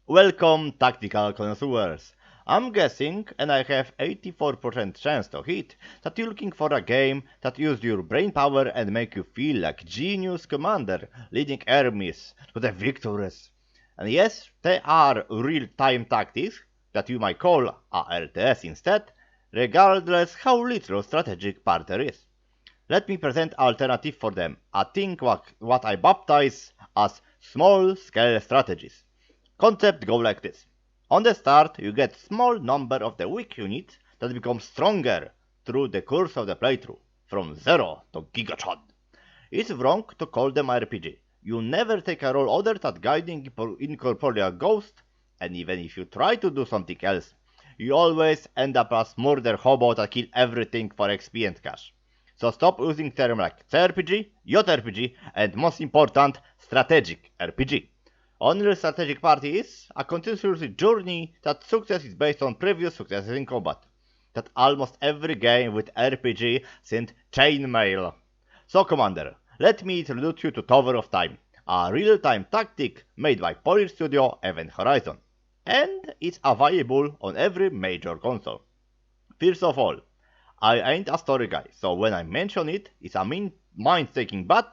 Welcome, tactical connoisseurs. I'm guessing, and I have 84% chance to hit, that you're looking for a game that uses your brain power and make you feel like genius commander leading armies to the victories. And yes, they are real-time tactics that you might call a RTS instead, regardless how little strategic part there is. Let me present alternative for them, a thing what I baptize as small-scale strategies. Concept go like this. On the start, you get small number of the weak units that become stronger through the course of the playthrough, from 0 to gigachad. It's wrong to call them RPG. You never take a role other than guiding incorporeal ghost, and even if you try to do something else, you always end up as murder hobo that kill everything for XP and cash. So stop using terms like CRPG, JRPG, and most important, strategic RPG. Only strategic party is a continuous journey that success is based on previous successes in combat. That almost every game with RPG sent chainmail. So Commander, let me introduce you to Tower of Time, a real-time tactic made by Polish studio Event Horizon. And it's available on every major console. First of all, I ain't a story guy, so when I mention it, it's a mind-taking bad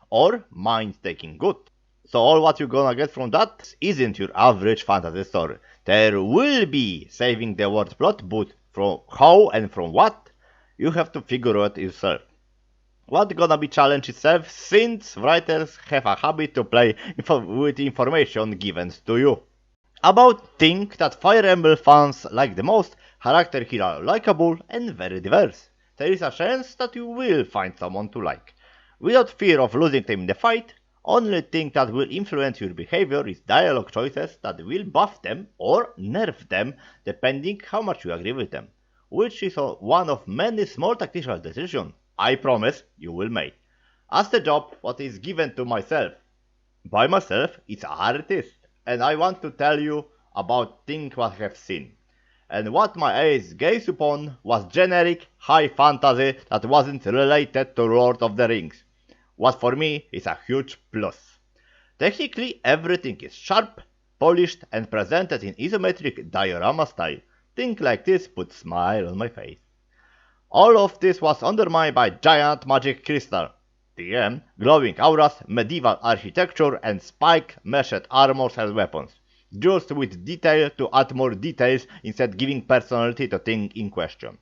or mind-taking good. So all what you're gonna get from that isn't your average fantasy story. There will be saving the word plot, but from how and from what, you have to figure out yourself. What gonna be challenge itself, since writers have a habit to play with information given to you. About thing that Fire Emblem fans like the most, character here are likable and very diverse. There is a chance that you will find someone to like. Without fear of losing them in the fight, only thing that will influence your behavior is dialogue choices that will buff them or nerf them depending how much you agree with them, which is one of many small tactical decisions I promise you will make. As the job what is given to myself. By myself, it's an artist, and I want to tell you about things what I have seen. And what my eyes gazed upon was generic high fantasy that wasn't related to Lord of the Rings. What for me is a huge plus. Technically everything is sharp, polished and presented in isometric diorama style. Things like this put smile on my face. All of this was undermined by giant magic crystal, TM, glowing auras, medieval architecture and spike meshed armors as weapons, just with detail to add more details instead giving personality to thing in question.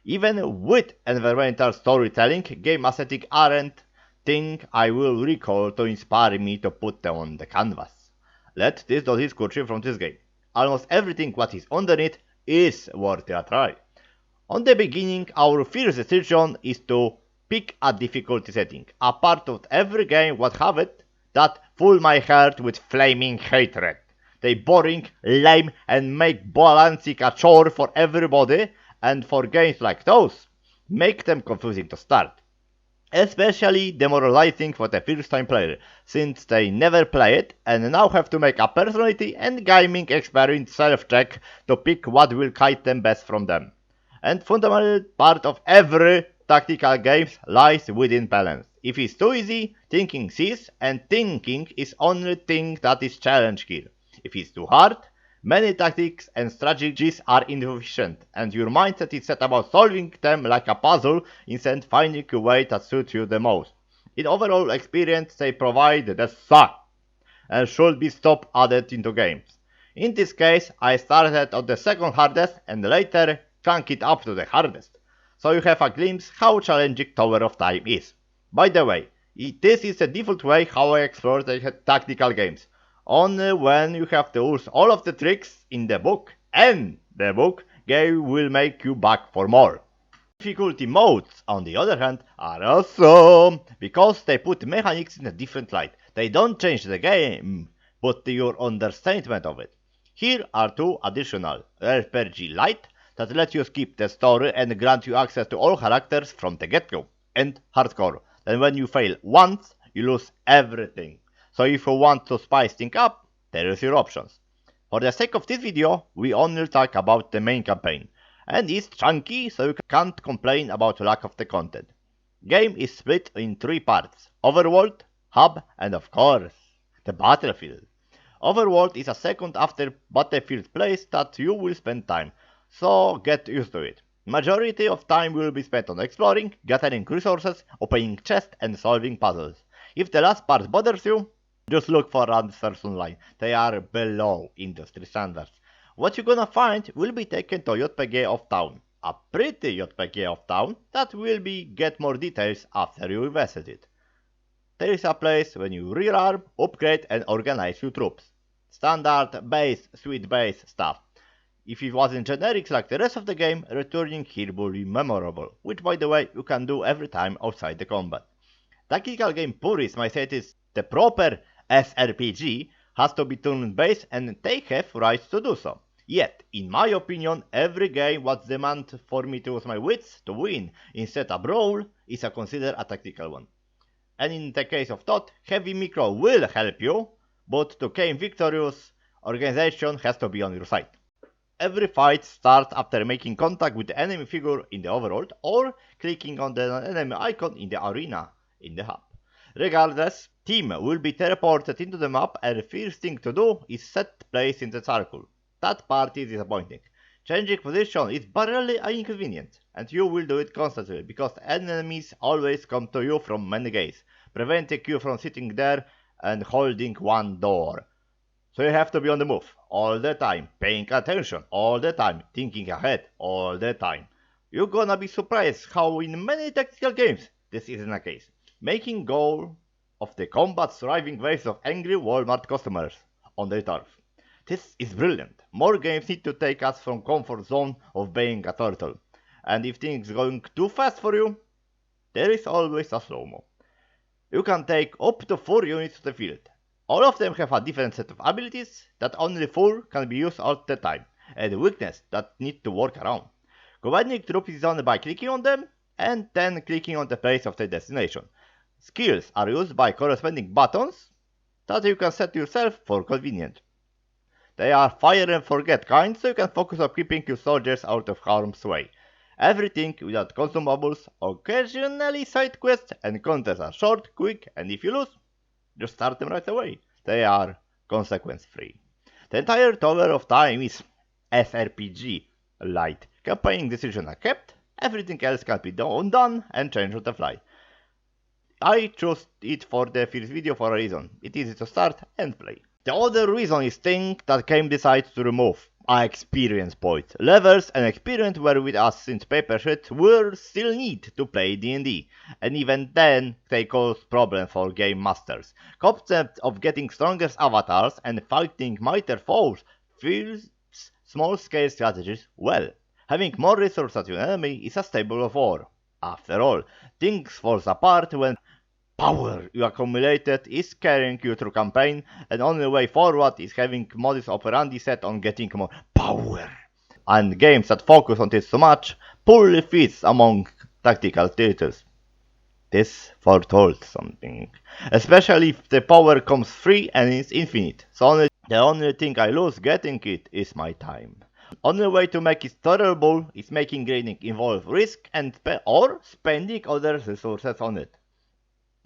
Even with environmental storytelling, game aesthetic aren't thing I will recall to inspire me to put them on the canvas. Let this do this description from this game. Almost everything what is underneath is worth a try. On the beginning, our first decision is to pick a difficulty setting, a part of every game what have it that fill my heart with flaming hatred. They boring, lame and make balancing a chore for everybody, and for games like those, make them confusing to start. Especially demoralizing for the first time player, since they never play it and now have to make a personality and gaming experience self-check to pick what will kite them best from them. And fundamental part of every tactical game lies within balance. If it's too easy, thinking cease, and thinking is only thing that is challenged here. If it's too hard, many tactics and strategies are inefficient, and your mindset is set about solving them like a puzzle instead of finding a way that suits you the most. In overall experience, they provide the suck and should be stopped added into games. In this case, I started on the second hardest and later crank it up to the hardest, so you have a glimpse how challenging Tower of Time is. By the way, this is the default way how I explore the tactical games. Only when you have to use all of the tricks in the book, and the book game will make you back for more. Difficulty modes, on the other hand, are awesome, because they put mechanics in a different light. They don't change the game, but your understatement of it. Here are two additional: RPG Lite, that lets you skip the story and grant you access to all characters from the get-go, and Hardcore, then when you fail once, you lose everything. So if you want to spice things up, there is your options. For the sake of this video, we only talk about the main campaign, and it's chunky, so you can't complain about lack of the content. Game is split in three parts: Overworld, Hub, and of course, the battlefield. Overworld is a second after Battlefield place that you will spend time, so get used to it. Majority of time will be spent on exploring, gathering resources, opening chests and solving puzzles. If the last part bothers you, just look for answers online. They are below industry standards. What you're gonna find will be taken to JPG of Town. A pretty JPG of Town that will be get more details after you visit it. There is a place when you rearm, upgrade and organize your troops. Standard, base, sweet base stuff. If it wasn't generics like the rest of the game, returning here will be memorable, which by the way you can do every time outside the combat. Tactical game purists might say it is the proper SRPG has to be turn-based and they have rights to do so. Yet, in my opinion, every game what demands for me to use my wits to win instead of brawl is considered a tactical one. And in the case of TOT, heavy micro will help you, but to gain victorious, organization has to be on your side. Every fight starts after making contact with the enemy figure in the overworld or clicking on the enemy icon in the arena in the hub. Regardless, team will be teleported into the map and the first thing to do is set place in the circle. That part is disappointing. Changing position is barely inconvenient, and you will do it constantly because enemies always come to you from many gates, preventing you from sitting there and holding one door. So you have to be on the move all the time, paying attention all the time, thinking ahead all the time. You're gonna be surprised how in many tactical games this isn't the case, making goal of the combat thriving waves of angry Walmart customers on their turf. This is brilliant. More games need to take us from comfort zone of being a turtle. And if things going too fast for you, there is always a slow-mo. You can take up to 4 units to the field. All of them have a different set of abilities that only 4 can be used all the time, and weakness that need to work around. Commanding troops is done by clicking on them, and then clicking on the place of the destination. Skills are used by corresponding buttons that you can set yourself for convenience. They are fire and forget kind, so you can focus on keeping your soldiers out of harm's way. Everything without consumables, occasionally side quests and contests are short, quick, and if you lose, just start them right away. They are consequence free. The entire Tower of Time is SRPG light. Campaign decisions are kept, everything else can be undone and changed on the fly. I chose it for the first video for a reason. It's easy to start and play. The other reason is thing that game decides to remove our experience point. Levels and experience were with us since paper sheets will still need to play D&D, and even then they cause problems for game masters. Concept of getting strongest avatars and fighting mightier foes feels small scale strategies well. Having more resources at your enemy is a staple of war. After all, things falls apart when power you accumulated is carrying you through campaign, and only way forward is having modus operandi set on getting more power. And games that focus on this so much poorly fits among tactical titles. This foretold something, especially if the power comes free and is infinite. So the only thing I lose getting it is my time. Only way to make it tolerable is making gaining involve risk and or spending other resources on it.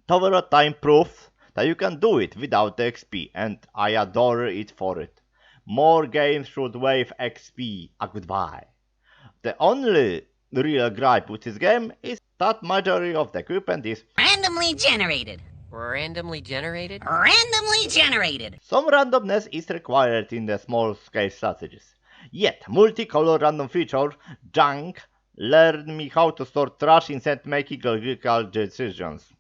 Tower of Time proves that you can do it without the XP, and I adore it for it. More games should wave XP a goodbye. The only real gripe with this game is that majority of the equipment is randomly generated. Randomly generated? Randomly generated. Some randomness is required in the small scale strategies. Yet, multicolor random feature, junk, learned me how to store trash instead making logical decisions.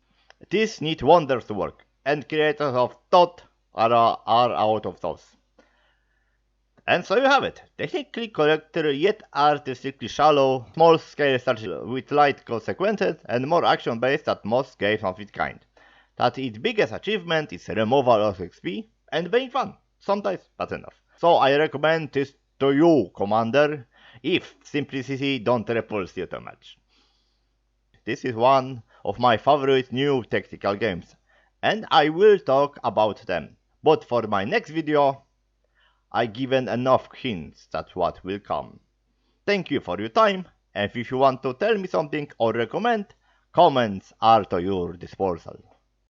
This needs wonders to work, and creators of TOT are out of thoughts. And so you have it. Technically correct yet artistically shallow, small scale strategy with light consequences and more action based than most games of its kind. That its biggest achievement is removal of XP and being fun. Sometimes that's enough. So I recommend this to you, Commander, if simplicity don't repulse you too much. This is one of my favorite new tactical games, and I will talk about them. But for my next video, I given enough hints that what will come. Thank you for your time, and if you want to tell me something or recommend, comments are to your disposal.